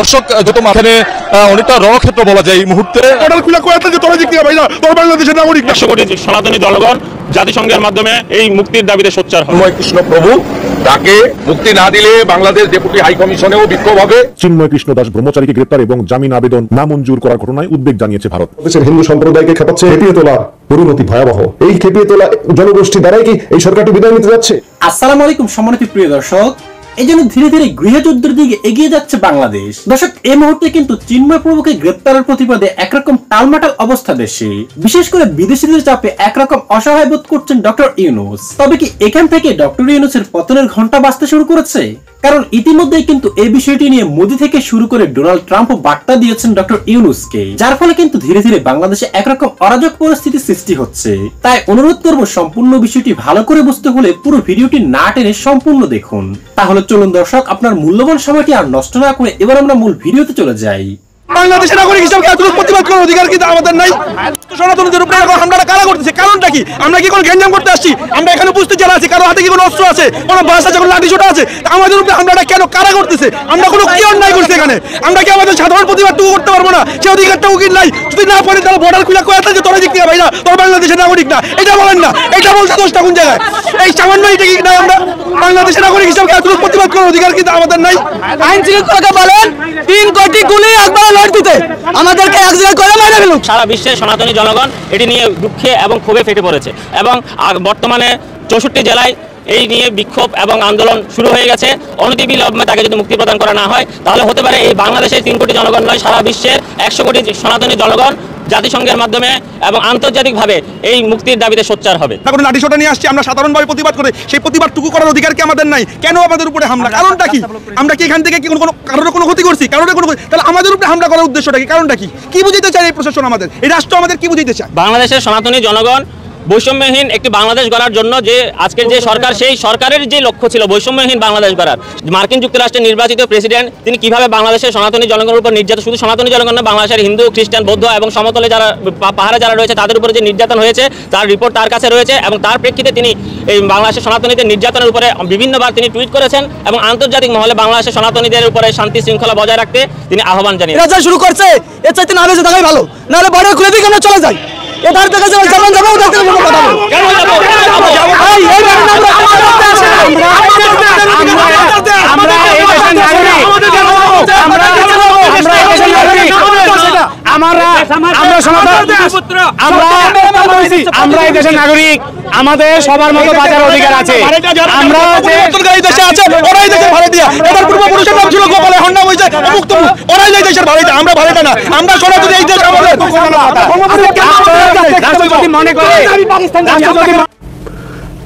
দর্শক যত এখানে অনেকটা রণক্ষেত্র বলা যায় এই মুহূর্তে। বাংলাদেশের নাগরিক 100 কোটি সনাতনী জনগণ জাতিসংঘের মাধ্যমে এই মুক্তির দাবিতে সোচ্চার হয়। চিন্ময় কৃষ্ণ প্রভু তাকে মুক্তি না দিলে বাংলাদেশ ডেপুটি হাই কমিশনেও বিক্ষোভ হবে। চিন্ময় কৃষ্ণ দাস ব্রহ্মচারীকে গ্রেপ্তার এবং জামিন আবেদন নামঞ্জুর করার ঘটনায় উদ্বেগ জানিয়েছে ভারত। দেশের হিন্দু সম্প্রদায়কে খেপাচ্ছে, খেপিয়ে তোলা পরিণতি ভয়াবহ। এই খেপিয়ে তোলা জনগোষ্ঠী দ্বারাই কি এই সরকারটি বিদায় নিতে যাচ্ছে? আসসালামু আলাইকুম সম্মানিত প্রিয় দর্শক, এই জন্য ধীরে ধীরে গৃহযুদ্ধের দিকে এগিয়ে যাচ্ছে বাংলাদেশ। দর্শক, এই মুহূর্তে কিন্তু চিন্ময় প্রভুকে গ্রেপ্তারের প্রতিবাদে একরকম টালমাটাল অবস্থা দেশে, বিশেষ করে বিদেশিদের চাপে একরকম অসহায় বোধ করছেন ডক্টর ইউনূস। তবে কি এখান থেকে ডক্টর ইউনূসের পতনের ঘন্টা বাজতে শুরু করেছে? কারণ ইতিমধ্যেই কিন্তু এই বিষয়টি নিয়ে মোদি থেকে শুরু করে ডোনাল্ড ট্রাম্পও বার্তা দিয়েছেন ডক্টর ইউনূসকে, যার ফলে কিন্তু ধীরে ধীরে বাংলাদেশে একরকম অরাজক পরিস্থিতি সৃষ্টি হচ্ছে। তাই অনুরোধ করব সম্পূর্ণ বিষয়টি ভালো করে বুঝতে হলে পুরো ভিডিওটি না টেনে সম্পূর্ণ দেখুন। তাহলে চলুন দর্শক, আপনার মূল্যবান সময়টি আর নষ্ট না করে এবার আমরা মূল ভিডিওতে চলে যাই। বাংলাদেশের নাগরিক হিসেবে এতটুকু প্রতিবাদ করার অধিকার কিন্তু আমাদের নাই। সনাতনীদের উপরে এখন হামলাটা কারা করতেছে? কারণটা কি? আমরা কি কোনো গ্যাঞ্জাম করতে আসছি? আমরা এখানে উপস্থিত যারা আছি, কারো হাতে কি কোনো অস্ত্র আছে, কোনো বাস আছে, কোনো লাঠি ছোটা আছে? আমাদের উপরে হামলাটা কেন কারা করতেছে? আমরা কোনো কি অন্যায় করছি এখানে? আমরা কি আমাদের সাধারণ প্রতিবাদটুকু করতে পারবো না? সে অধিকারটাও কি নাই? যদি না পারি তাহলে বর্ডার খুলে কয়ে থাকে তোরা দিক থেকে ভাই না, তোরা বাংলাদেশের নাগরিক না, এটা বলেন না। এটা বলতে দোষটা কোন জায়গায়? এই সামান্য এটা কি নাই? আমরা বাংলাদেশের নাগরিক হিসেবে এতটুকু প্রতিবাদ করার অধিকার কিন্তু আমাদের নাই। আইন শৃঙ্খলাকে বলেন 3 কোটি গুলি একবার লড় দিতে, আমাদেরকে এক জায়গায় করে মেরে ফেলুন। সারা বিশ্বের সনাতনী জনগণ এটি নিয়ে দুঃখে এবং ক্ষোভে ফেটে পড়েছে এবং বর্তমানে 64 জেলায় এই নিয়ে বিক্ষোভ এবং আন্দোলন শুরু হয়ে গেছে। অনতিবিলম্বে তাকে যদি মুক্তি প্রদান করা না হয় তাহলে হতে পারে এই বাংলাদেশের 3 কোটি জনগণ নয়, সারা বিশ্বের 100 কোটি সনাতনী জনগণ জাতিসংঘের মাধ্যমে এবং আন্তর্জাতিকভাবে এই মুক্তির দাবিতে সোচ্চার হবে। কোনো লাঠি ছোটা নিয়ে আসছি, আমরা সাধারণভাবে প্রতিবাদ করে সেই প্রতিবাদটুকু করার অধিকার কি আমাদের নাই? কেন আমাদের উপরে হামলা? কারণটা কি? আমরা কি এখান থেকে কি কারোর কোনো ক্ষতি করছি? কারোর কোনো, তাহলে আমাদের উপরে হামলা করার উদ্দেশ্যটা কি? কারণটা কি? কি বুঝাইতে চায় এই প্রশাসন আমাদের, এই রাষ্ট্র আমাদের কি বুঝাইতে চায়? বাংলাদেশের সনাতনী জনগণ বৈষম্যহীন একটি বাংলাদেশ গড়ার জন্য যে আজকের যে সরকার, সেই সরকারের যে লক্ষ্য ছিল বৈষম্যহীন বাংলাদেশ গড়ার, মার্কিন যুক্তরাষ্ট্রের নির্বাচিত প্রেসিডেন্ট তিনি কিভাবে বাংলাদেশের সনাতনী জনগণের উপর নির্যাতন, শুধু সনাতনী জনগণ না, বাংলাদেশের হিন্দু, খ্রিস্টান, বৌদ্ধ এবং সমতলে যারা পাহাড়ে যারা রয়েছে তাদের উপরে যে নির্যাতন হয়েছে তার রিপোর্ট তার কাছে রয়েছে এবং তার প্রেক্ষিতে তিনি এই বাংলাদেশের সনাতনীদের নির্যাতনের উপরে বিভিন্নবার তিনি টুইট করেছেন এবং আন্তর্জাতিক মহলে বাংলাদেশের সনাতনীদের উপরে শান্তি শৃঙ্খলা বজায় রাখতে তিনি আহ্বান জানিয়েছেন। রাজা শুরু করছে, এর চাইতে না বেঁচে থাকাই ভালো, নাহলে বর্ডার খুলে দিকে আমরা চলে যাই। এধার থেকে যাবো, যেমন যাবো ওধার থেকে যাবো, কথা বলো। আমরা এই দেশের নাগরিক, আমাদের সবার মতো বাঁচার অধিকার আছে। আমরা যে দেশে আছে ওরাই দেশের ভাড়াটিয়া, এদের পূর্বপুরুষের নাম ছিল গোপালে, হন্যা হয়েছে মুক্ত, ওরাই দেশের ভাড়াটিয়া, আমরা ভাড়াটা না। আমরা সনাতনী, এই দেশ আমাদের।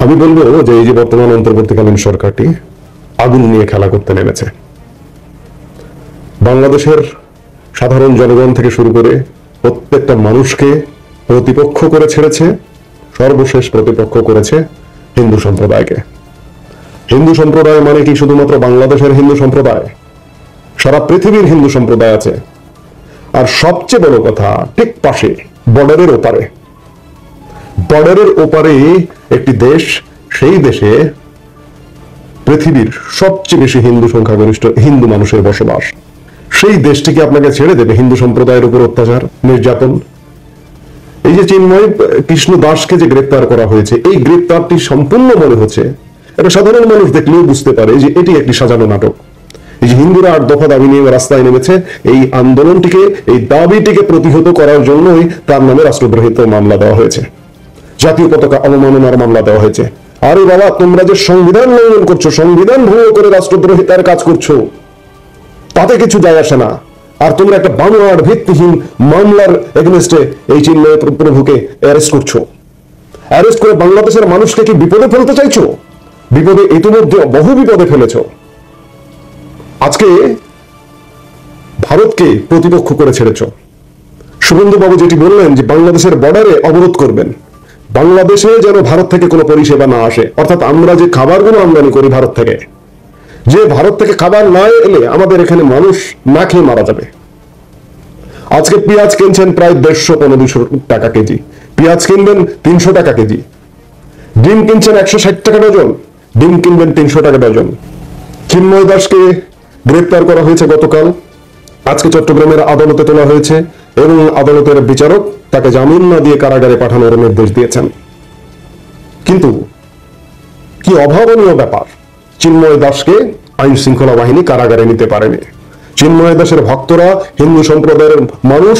আমি বলবো যে এই যে বর্তমান অন্তর্বর্তীকালীন সরকারটি আগুন নিয়ে খেলা করতে নেমেছে। বাংলাদেশের সাধারণ জনগণ থেকে শুরু করে প্রত্যেকটা মানুষকে প্রতিপক্ষ করে ছেড়েছে, সর্বশেষ প্রতিপক্ষ করেছে হিন্দু সম্প্রদায়কে। হিন্দু সম্প্রদায় মানে কি শুধুমাত্র বাংলাদেশের হিন্দু সম্প্রদায়? সারা পৃথিবীর হিন্দু সম্প্রদায় আছে। আর সবচেয়ে বড় কথা, ঠিক পাশে বর্ডারের ওপারে, বর্ডারের ওপারে একটি দেশ, সেই দেশে পৃথিবীর সবচেয়ে বেশি হিন্দু সংখ্যাগরিষ্ঠ হিন্দু মানুষের বসবাস। সেই দেশটিকে আপনাকে ছেড়ে দেবে হিন্দু সম্প্রদায়ের উপর অত্যাচার, নির্যাতন? এই যে চিন্ময় কৃষ্ণ দাসকে যে গ্রেপ্তার করা হয়েছে, এই গ্রেপ্তারটি সম্পূর্ণ মনে হচ্ছে, এটা সাধারণ মানুষ দেখলেও বুঝতে পারে যে এটি একটি সাজানো নাটক। এই যে হিন্দুরা 8 দফা দাবি নিয়ে রাস্তায় নেমেছে, এই আন্দোলনটিকে, এই দাবিটিকে প্রতিহত করার জন্যই তার নামে রাষ্ট্রদ্রোহিত মামলা দেওয়া হয়েছে, জাতীয় পতাকা অবমাননার মামলা দেওয়া হয়েছে। আরে বাবা, তোমরা যে সংবিধান লঙ্ঘন করছো, সংবিধান ভঙ্গ করে রাষ্ট্রদ্রোহিতার কাজ করছো, তাতে কিছু যায় আসে না। আর তোমরা একটা বানোয়াট ভিত্তিহীন মামলার এগেনস্টে এই চিন্ময় প্রভুকে অ্যারেস্ট করছো। অ্যারেস্ট করে বাংলাদেশের মানুষকে কি বিপদে ফেলতে চাইছো? বিপদে ইতিমধ্যে বহু বিপদে ফেলেছো। আজকে ভারতকে প্রতিপক্ষ করে ছেড়েছ। শুভেন্দু বাবু যেটি বললেন যে বাংলাদেশের বর্ডারে অবরোধ করবেন, বাংলাদেশে যেন ভারত থেকে কোনো পরিষেবা না আসে, অর্থাৎ আমরা যে খাবারগুলো আমদানি করি ভারত থেকে, যে ভারত থেকে খাবার না এলে আমাদের এখানে মানুষ না খেয়ে মারা যাবে। আজকে পেঁয়াজ কিনছেন প্রায় 150-200 টাকা কেজি, পেঁয়াজ কিনবেন 300 টাকা কেজি। ডিম কিনছেন 160 টাকা ডজন, ডিম কিনবেন 300 টাকা ডজন। চিন্ময় দাসকে গ্রেপ্তার করা হয়েছে গতকাল, আজকে চট্টগ্রামের আদালতে তোলা হয়েছে এবং আদালতের বিচারক তাকে জামিন না দিয়ে কারাগারে পাঠানোর নির্দেশ দিয়েছেন। কিন্তু কি অভাবনীয় ব্যাপার, চিন্ময় দাসকে আইন শৃঙ্খলা বাহিনী কারাগারে নিতে পারেনি। চিন্ময় দাসের ভক্তরা, হিন্দু সম্প্রদায়ের মানুষ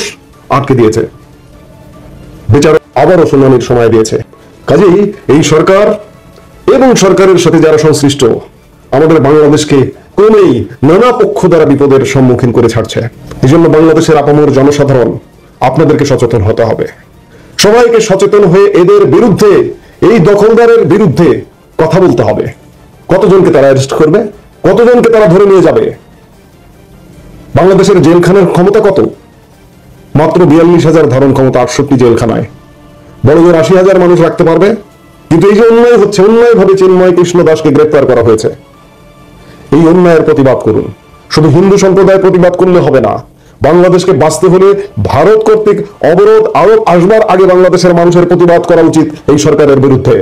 আটকে দিয়েছে, বিচারক আবারও শুনানির সময় দিয়েছে। কাজেই এই সরকার এবং সরকারের সাথে যারা সংশ্লিষ্ট আমাদের বাংলাদেশকে ক্রমেই নানা পক্ষ দ্বারা বিপদের সম্মুখীন করে ছাড়ছে। এই জন্য বাংলাদেশের আপামর জনসাধারণ আপনাদেরকে সচেতন হতে হবে। সবাইকে সচেতন হয়ে এদের বিরুদ্ধে, এই দখলদারের বিরুদ্ধে কথা বলতে হবে। কতজনকে তারা অ্যারেস্ট করবে, কতজনকে তারা ধরে নিয়ে যাবে? বাংলাদেশের জেলখানার ক্ষমতা কত? মাত্র 42,000 ধারণ ক্ষমতা 68 জেলখানায়। বড় জোর 80,000 মানুষ রাখতে পারবে। কিন্তু এই যে অন্যায় হচ্ছে, অন্যায়ভাবে চিন্ময় কৃষ্ণ দাসকে গ্রেপ্তার করা হয়েছে, এই অন্যায়ের প্রতিবাদ করুন। শুধু হিন্দু সম্প্রদায় প্রতিবাদ করলে হবে না। বাংলাদেশকে বাঁচতে হলে ভারত কর্তৃক অবরোধ আরোপ আসবার আগে বাংলাদেশের মানুষের প্রতিবাদ করা উচিত এই সরকারের বিরুদ্ধে।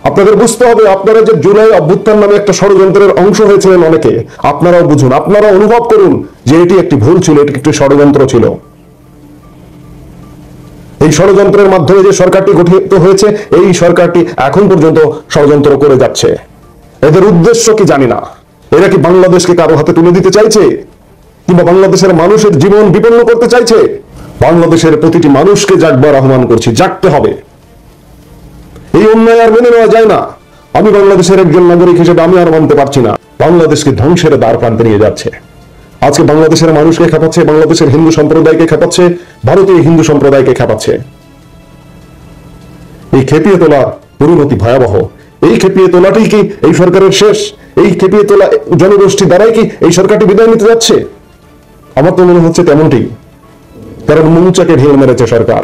আপনাদের বুঝতে হবে, আপনারা যে জুলাই অভ্যুত্থান নামে একটা ষড়যন্ত্রের অংশ হয়েছিলেন অনেকে, আপনারাও বুঝুন, আপনারা অনুভব করুন যে এটি একটি ভুল ছিল, এটি একটি ষড়যন্ত্র ছিল। এই ষড়যন্ত্রের মাধ্যমে যে সরকারটি গঠিত হয়েছে, এই সরকারটি এখন পর্যন্ত ষড়যন্ত্র করে যাচ্ছে। এদের উদ্দেশ্য কি জানি না। এরা কি বাংলাদেশকে কারো হাতে তুলে দিতে চাইছে, কিংবা বাংলাদেশের মানুষের জীবন বিপন্ন করতে চাইছে? বাংলাদেশের প্রতিটি মানুষকে জাগবার আহ্বান করছি, জাগতে হবে। এই অন্যায় আর মেনে নেওয়া যায় না। আমি বাংলাদেশের একজন নাগরিক হিসেবে আমি আর মানতে পারছি না। বাংলাদেশকে ধ্বংসের দ্বার প্রান্তে নিয়ে যাচ্ছে। আজকে বাংলাদেশের মানুষকে খেপাচ্ছে, বাংলাদেশের হিন্দু সম্প্রদায়কে খেপাচ্ছে, ভারতীয় হিন্দু সম্প্রদায়কে খেপাচ্ছে। এই খেপিয়ে তোলা পরিণতি ভয়াবহ। এই খেপিয়ে তোলাটাই কি এই সরকারের শেষ? এই খেপিয়ে তোলা জনগোষ্ঠী দ্বারাই কি এই সরকারটি বিদায় নিতে যাচ্ছে? আমার তো মনে হচ্ছে তেমনটি, কারণ মৌচাকে ঢেল মেরেছে সরকার।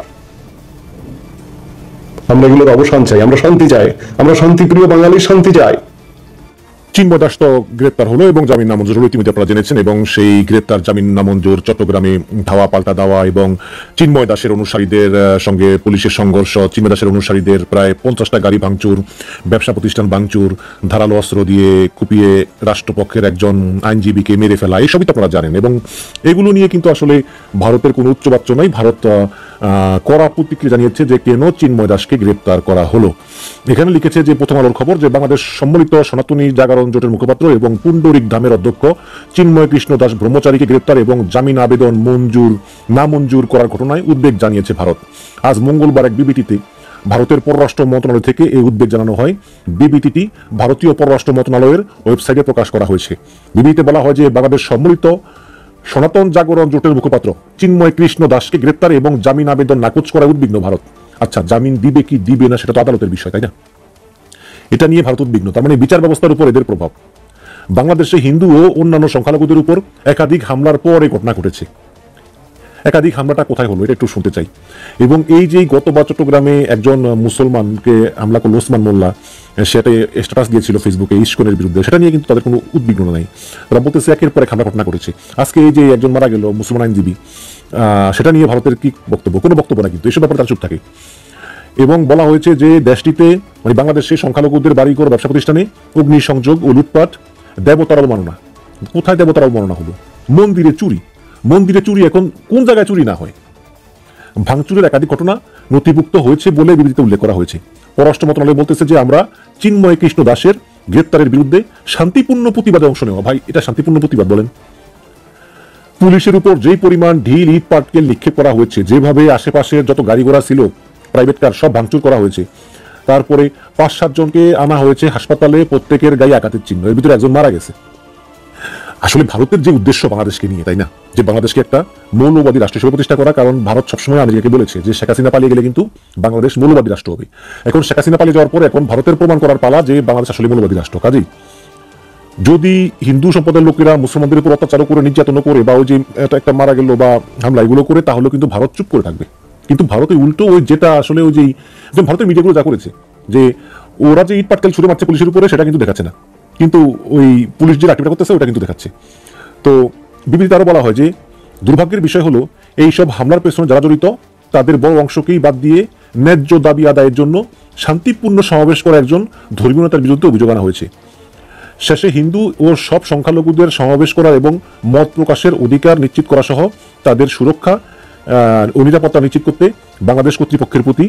আমরা এগুলোর অবসান চাই, আমরা শান্তি চাই, আমরা শান্তিপ্রিয় বাঙালির শান্তি চাই। চিন্ময় দাস তো গ্রেপ্তার হলো এবং জামিন নামঞ্জুর হলো, ইতিমধ্যে আপনারা জেনেছেন। এবং সেই গ্রেপ্তার, জামিন নামঞ্জুর, চট্টগ্রামে ধাওয়া পাল্টা দেওয়া এবং চিন্ময় দাসের অনুসারীদের সঙ্গে পুলিশের সংঘর্ষ, চিন্ময় দাসের অনুসারীদের প্রায় 50টা গাড়ি ভাঙচুর, ব্যবসা প্রতিষ্ঠান ভাঙচুর, ধারালো অস্ত্র দিয়ে কুপিয়ে রাষ্ট্রপক্ষের একজন আইনজীবীকে মেরে ফেলা, এইসবই তো আপনারা জানেন। এবং এগুলো নিয়ে কিন্তু আসলে ভারতের কোনো উচ্চবাচ্য নাই। ভারত কড়া প্রতিক্রিয়া জানিয়েছে যে কেন চিন্ময় দাসকে গ্রেপ্তার করা হলো। এখানে লিখেছে যে প্রথম আলোর খবর যে বাংলাদেশ সম্মিলিত সনাতনী জাগরণ জোটের মুখপাত্র এবং পুণ্ডরিক ধামের অধ্যক্ষ চিন্ময় কৃষ্ণ দাস ব্রহ্মচারীকে গ্রেপ্তার এবং জামিন আবেদন নামঞ্জুর করার ঘটনায় উদ্বেগ জানিয়েছে ভারত। আজ মঙ্গলবার এক বিবৃতিতে ভারতের পররাষ্ট্র মন্ত্রণালয় থেকে এই উদ্বেগ জানানো হয়। বিবৃতিটি ভারতীয় পররাষ্ট্র মন্ত্রণালয়ের ওয়েবসাইটে প্রকাশ করা হয়েছে। বিবৃতিতে বলা হয় যে বাংলাদেশ সম্মিলিত সনাতন জাগরণ জোটের মুখপাত্র চিন্ময় কৃষ্ণ দাসকে গ্রেপ্তার এবং জামিন আবেদন নাকচ করায় উদ্বিগ্ন ভারত। আচ্ছা, জামিন দিবে কি দিবে না সেটা তো আদালতের বিষয়, তাই না? এটা নিয়ে ভারত উদ্বিগ্ন। তার মানে বিচার ব্যবস্থার উপর এদের প্রভাব। বাংলাদেশে হিন্দু ও অন্যান্য সংখ্যালঘুদের উপর একাধিক হামলার পর এই ঘটনা ঘটেছে। একাধিক হামলাটা কোথায় হলো এটা একটু শুনতে চাই। এবং এই যে গতবার চট্টগ্রামে একজন মুসলমানকে হামলা করলো ওসমান মোল্লা, সেটা স্ট্যাটাস দিয়েছিল ফেসবুকে ইস্কনের বিরুদ্ধে, সেটা নিয়ে কিন্তু তাদের কোনো উদ্বিগ্ন নাই। তারা বলতেছে একের পর এক হামলা ঘটনা করেছে। আজকে এই যে একজন মারা গেল মুসলমান আইনজীবী, সেটা নিয়ে ভারতের কি বক্তব্য? কোনো বক্তব্য না, কিন্তু এসব ব্যাপারে তারা চুপ থাকে। এবং বলা হয়েছে যে দেশটিতে মানে বাংলাদেশে সংখ্যালঘুদের বাড়িঘর, ব্যবসা প্রতিষ্ঠানে অগ্নিসংযোগ ও লুটপাট, দেবতার অবমাননা। কোথায় দেবতার অবমাননা হলো? মন্দিরে চুরি। মন্দিরে চুরি এখন কোন জায়গায় চুরি না হয়? ভাঙচুরের একাধিক ঘটনা নথিভুক্ত হয়েছে বলে বিবৃতিতে উল্লেখ করা হয়েছে। পররাষ্ট্র মন্ত্রণালয় বলতেছে যে আমরা চিন্ময় কৃষ্ণ দাসের গ্রেপ্তারের বিরুদ্ধে শান্তিপূর্ণ প্রতিবাদে অংশ নেওয়া। ভাই, এটা শান্তিপূর্ণ প্রতিবাদ বলেন? পুলিশের উপর যেই পরিমাণ ঢিল, ইট, পাটকেল নিক্ষেপ করা হয়েছে, যেভাবে আশেপাশের যত গাড়ি ঘোড়া ছিল, প্রাইভেট কার, সব ভাঙচুর করা হয়েছে। তারপরে 5-7 জনকে আনা হয়েছে হাসপাতালে, প্রত্যেকের গায়ে আঘাতের চিহ্ন, এর ভিতরে একজন মারা গেছে। আসলে ভারতের যে উদ্দেশ্য বাংলাদেশকে নিয়ে, তাই না, যে বাংলাদেশকে একটা মৌলবাদী রাষ্ট্র হিসেবে প্রতিষ্ঠা করা। কারণ ভারত সবসময় আমেরিকাকে বলেছে যে শেখ হাসিনা পালিয়ে গেলে কিন্তু বাংলাদেশ মৌলবাদী রাষ্ট্র হবে। এখন শেখ হাসিনা পালিয়ে যাওয়ার পরে এখন ভারতের প্রমাণ করার পালা যে বাংলাদেশ আসলে মৌলবাদী রাষ্ট্র। কাজেই যদি হিন্দু সম্প্রদায়ের লোকেরা মুসলমানদের উপর অত্যাচার করে, নির্যাতন করে, বা ওই যে একটা মারা গেল বা হামলা এগুলো করে, তাহলে কিন্তু ভারত চুপ করে থাকবে। কিন্তু ভারতের উল্টো ওই যেটা আসলে ওই যে ভারতের মিডিয়াগুলো যা করেছে, যে ওরা যে ইট পাটকেল ছুড়ে মারছে পুলিশের উপরে, সেটা কিন্তু দেখাচ্ছে না, কিন্তু ওই পুলিশ যে লাঠিটা করতেছে ওটা কিন্তু দেখাচ্ছে। তো বিবৃতিতে আরো বলা হয় যে দুর্ভাগ্যের বিষয় হলো এইসব হামলার পেছনে যারা জড়িত তাদের বড় অংশকেই বাদ দিয়ে ন্যায্য দাবি আদায়ের জন্য শান্তিপূর্ণ সমাবেশ করা একজন ধর্মীয় নেতার বিরুদ্ধে অভিযোগ আনা হয়েছে। শেষে হিন্দু ও সব সংখ্যালঘুদের সমাবেশ করা এবং মত প্রকাশের অধিকার নিশ্চিত করা সহ তাদের সুরক্ষা ও নিরাপত্তা নিশ্চিত করতে বাংলাদেশ কর্তৃপক্ষের প্রতি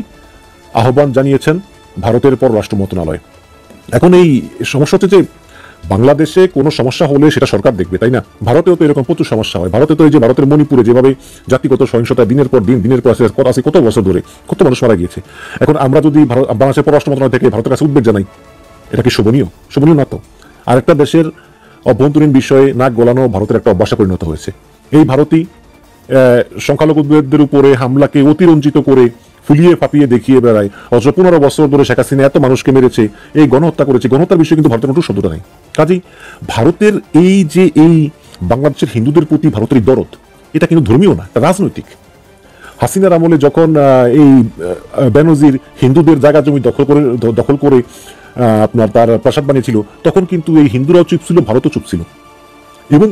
আহ্বান জানিয়েছেন ভারতের পররাষ্ট্র মন্ত্রণালয়। এখন এই সমস্যা হচ্ছে যে বাংলাদেশে কোনো সমস্যা হলে সেটা সরকার দেখবে, তাই না? ভারতেও তো এরকম প্রচুর সমস্যা হয়। ভারতে তো এই যে ভারতের মণিপুরে যেভাবে জাতিগত সহিংসতা দিনের পর দিন আছে কত বছর ধরে কত মানুষ মারা গিয়েছে। এখন আমরা যদি বাংলাদেশের পররাষ্ট্র মন্ত্রণালয় থেকে ভারতের কাছে উদ্বেগ জানাই, এটা কি শোভনীয়? শোভনীয় না তো। আরেকটা দেশের অভ্যন্তরীণ বিষয়ে নাক গলানো ভারতের একটা অভ্যাসে পরিণত হয়েছে। এই ভারতই সংখ্যালঘুদের উপরে হামলাকে অতিরঞ্জিত করে ফুলিয়ে ফাঁপিয়ে দেখিয়ে বেড়ায়। অথচ 15 বছর ধরে শেখ হাসিনা এত মানুষকে মেরেছে, এই গণহত্যা করেছে, গণহত্যার বিষয়ে কিন্তু ভারতের কোনো শব্দটা নেই। কাজেই ভারতের এই যে এই বাংলাদেশের হিন্দুদের প্রতি ভারতের দরদ, এটা কিন্তু ধর্মীয় না, এটা রাজনৈতিক। হাসিনার আমলে যখন এই বেনজির হিন্দুদের জায়গা জমি দখল করে আপনার তার প্রাসাদ বানিয়েছিল, তখন কিন্তু এই হিন্দুরাও চুপ ছিল, ভারতও চুপ ছিল। এবং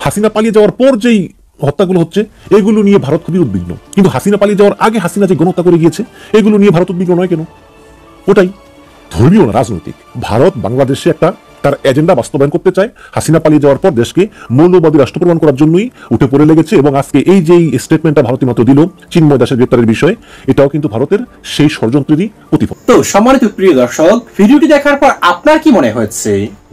হাসিনা পালিয়ে যাওয়ার পর যেই হত্যাগুলো হচ্ছে, এগুলো নিয়ে ভারত খুবই উদ্বিগ্ন। কিন্তু হাসিনা পালিয়ে যাওয়ার আগে হাসিনা যে গণহত্যা করে গিয়েছে, এগুলো নিয়ে ভারত উদ্বিগ্ন নয় কেন? ওটাই ধর্মীয় না, রাজনৈতিক। ভারত বাংলাদেশে একটা তার এজেন্ডা বাস্তবায়ন করতে চায়। হাসিনা পালিয়ে যাওয়ার পর দেশকে মৌলবাদী রাষ্ট্র প্রমাণ করার জন্যই উঠে পড়ে লেগেছে। এবং আজকে এই যে স্টেটমেন্টটা ভারতীয় মতো দিল চিন্ময় দাসের গ্রেপ্তারের বিষয়ে, এটাও কিন্তু ভারতের সেই ষড়যন্ত্রেরই প্রতিফলন। তো সম্মানিত প্রিয় দর্শক, ভিডিওটি দেখার পর আপনার কি মনে হচ্ছে?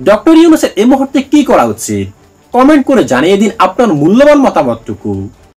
ডক্টর ইউনূসের এই মুহূর্তে কি করা উচিত? কমেন্ট করে জানিয়ে দিন আপনার মূল্যবান মতামতটুকু।